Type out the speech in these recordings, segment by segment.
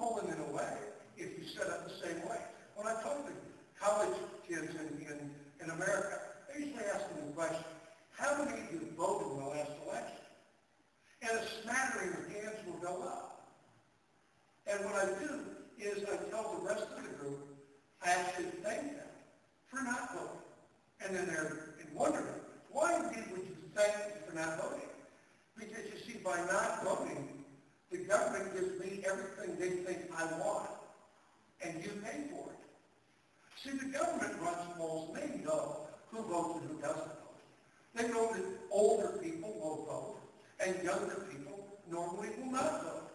Poland in a way if you set up the same way. When I talk to college kids in America, I usually ask them the question, how many of you voted in the last election? And a smattering of hands will go up. And what I do is I tell the rest of the group, I actually thank them for not voting. And then they're in wonderment. Why indeed would you thank them for not voting? Because you see, by not voting, the government gives me everything they think I want, and you pay for it. See, the government runs polls, and they know who votes and who doesn't vote. They know that older people will vote, and younger people normally will not vote.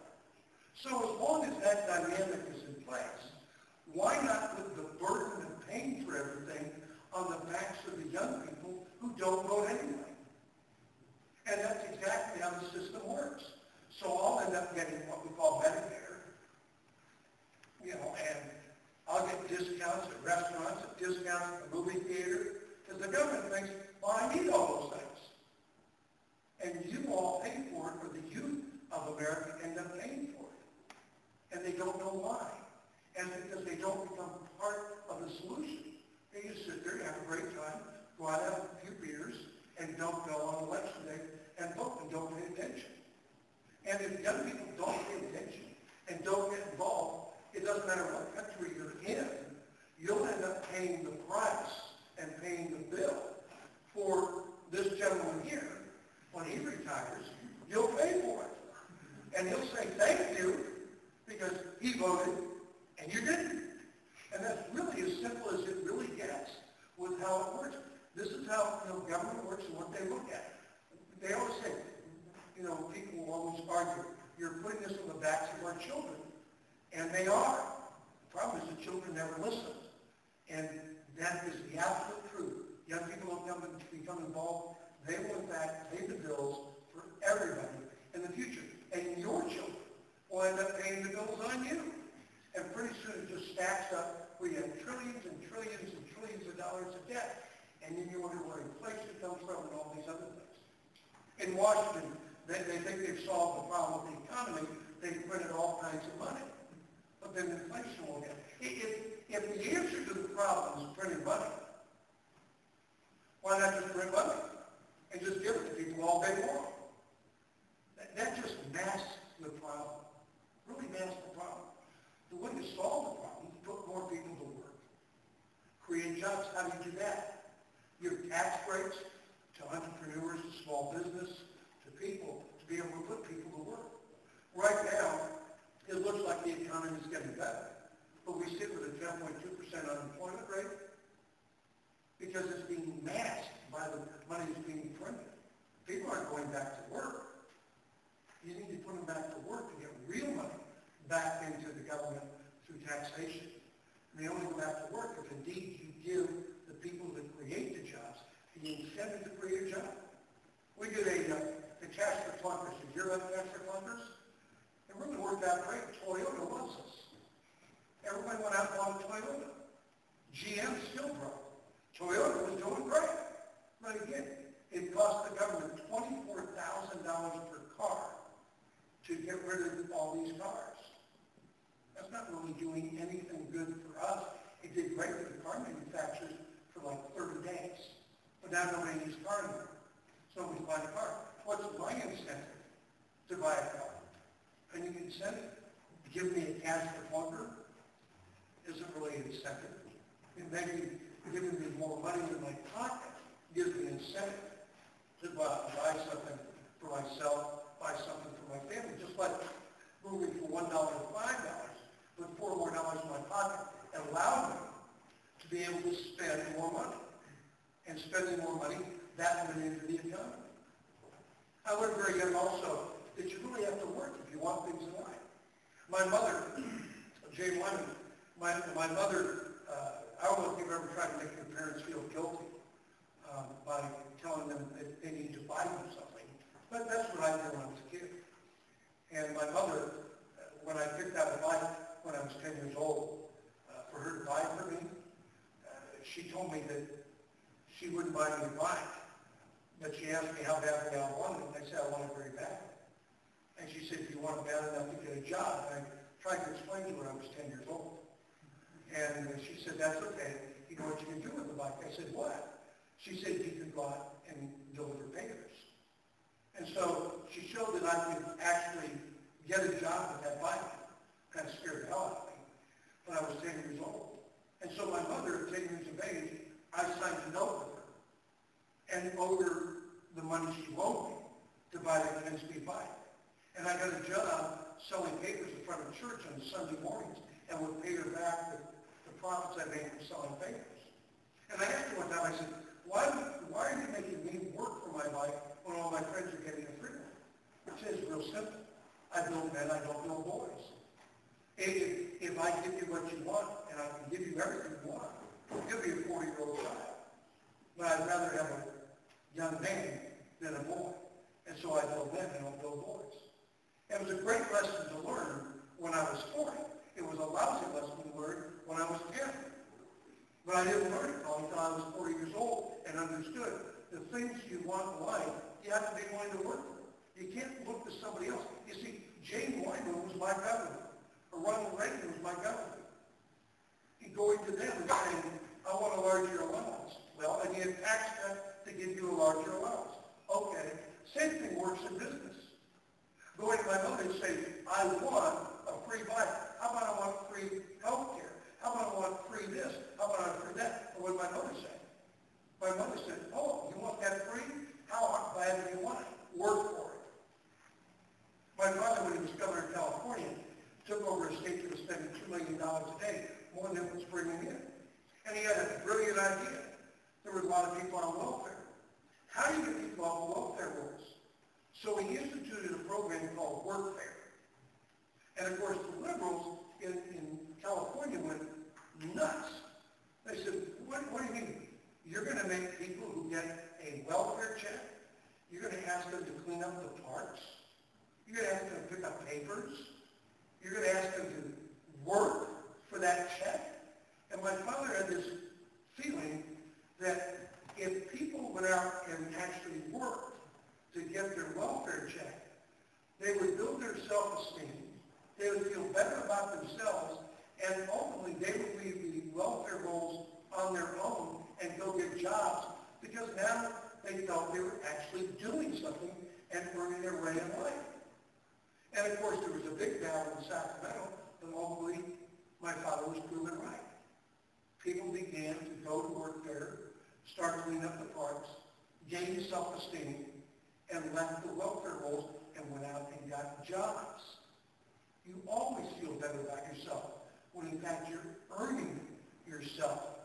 So as long as that dynamic is in place, why not put the burden of paying for everything on the backs of the young people who don't vote anyway? And that's exactly how the system works. So I'll end up getting what we call Medicare, and I'll get discounts at restaurants, discounts at the movie theater, because the government thinks, well, I need all those things. And you all pay for it, or the youth of America end up paying for it. And they don't know why. And because they don't become part of the solution. They just sit there, have a great time, go out, have a few beers, and don't go on election day and vote and don't pay attention. And if young people don't pay attention and don't get involved, it doesn't matter what country you're in, you'll end up paying the price and paying the bill for this gentleman here. When he retires, you'll pay for it. And he'll say, thank you, because he voted and you didn't. And that's really as simple as it really gets with how it works. This is how government works and what they look at. They always say, people will always argue, you're putting this on the backs of our children. And they are. The problem is the children never listen. And that is the absolute truth. Young people will become involved. They will, in fact, pay the bills for everybody in the future. And your children will end up paying the bills on you. And pretty soon it just stacks up where you have trillions and trillions and trillions of dollars of debt. And then you wonder where inflation comes from and all these other things. In Washington, they think they've solved the problem with the economy. They've printed all kinds of money. But then inflation will get. If the answer to the problem is printing money, why not just print money and just give it to people all day long? That just masks the problem, really masks the problem. The way to solve the problem is put more people to work. Create jobs. How do you do that? You have tax breaks to entrepreneurs, to small business, to people, to be able to put people to work. Right now, it looks like the economy is getting better, but we sit with a 10.2% unemployment rate because it's being masked by the money that's being printed. People aren't going back to work. You need to put them back to work to get real money back into the government through taxation. And they only go back to work if indeed you give the people that create the jobs the incentive to create a job. We did the cash for clunkers. Did you hear about cash for clunkers? It really worked out great. Toyota loves us. Everybody went out and bought a Toyota. GM still broke. Toyota was doing great. But again, it cost the government $24,000 per car to get rid of all these cars. That's not really doing anything good for us. It did great for the car manufacturers for like 30 days. But now nobody needs a car anymore. So nobody's buying a car. What's my incentive to buy a car? And you can send it. Give me a cash for clunker isn't really an incentive. And maybe giving me more money in my pocket gives me an incentive to buy something for myself, buy something for my family. Just like moving from $1 to $5, put $4 more in my pocket and allow me to be able to spend more money. And spending more money, that went into the economy. I learned very young also that you really have to work if you want things in life. My mother, Jane Lemon, my mother, I don't know if you've ever tried to make your parents feel guilty by telling them that they need to buy them something. But that's what I did when I was a kid. And my mother, when I picked out a bike when I was 10 years old, for her to buy for me, she told me that she wouldn't buy me a bike. But she asked me how badly I wanted it, and I said I want it very bad. And she said, if you want it bad enough to get a job, and I tried to explain to her I was 10 years old. And she said, that's okay. You know what you can do with the bike? I said, what? She said, you can go out and deliver papers. And so she showed that I could actually get a job with that bike. Kind of scared the hell out of me when I was 10 years old. And so my mother, at 10 years of age, I signed a note with her and owed her the money she owed me to buy that 10-speed bike. And I got a job selling papers in front of church on Sunday mornings and would pay her back with the profits I made from selling papers. And I asked her one time, I said, why are you making me work for my bike when all my friends are getting a free one? Which is real simple. I build men, I don't build boys. If I give you what you want, and I can give you everything you want, you'll be a 40-year-old child. But I'd rather have a young man than a boy. And so I build men, I don't build boys. It was a great lesson to learn when I was 40. It was a lousy lesson to learn when I was 10. But I didn't learn it until I was 40 years old and understood the things you want in life, you have to be willing to work for. You can't look to somebody else. You see, James Wyman was my governor. Or Ronald Reagan was my governor. He'd go into them and saying, I want a larger allowance. Well, I need a tax cut to give you a larger allowance. Okay. Same thing works in business. Go into my mother and say, I want a free bike. How about I want free health care? How about I want free this? How about I want free that? Or what did my mother say? My mother said, oh, you want that free? How bad do you want it? Work for it. My father, when he was governor of California, took over a state that was spending $2 million a day, more than it was bringing in. And he had a brilliant idea. There were a lot of people on welfare. How do you get people off the welfare rolls? So he instituted a program called Workfare. And of course, the liberals in California went nuts. They said, what do you mean? You're going to make people who get a welfare check, you're going to ask them to clean up the parks, you're going to ask them to pick up papers, you're going to ask them to work for that check. And my father had this feeling that if people went out and actually worked to get their welfare check, they would build their self-esteem, they would feel better about themselves, and ultimately they would leave the welfare rolls on their own and go get jobs, because now they felt they were actually doing something and earning their way in life. And of course, there was a big battle in Sacramento, but ultimately, my father was proven right. People began to go to work there, start cleaning up the parks, gain self-esteem, and left the welfare rolls and went out and got jobs. You always feel better about yourself when in fact you're earning yourself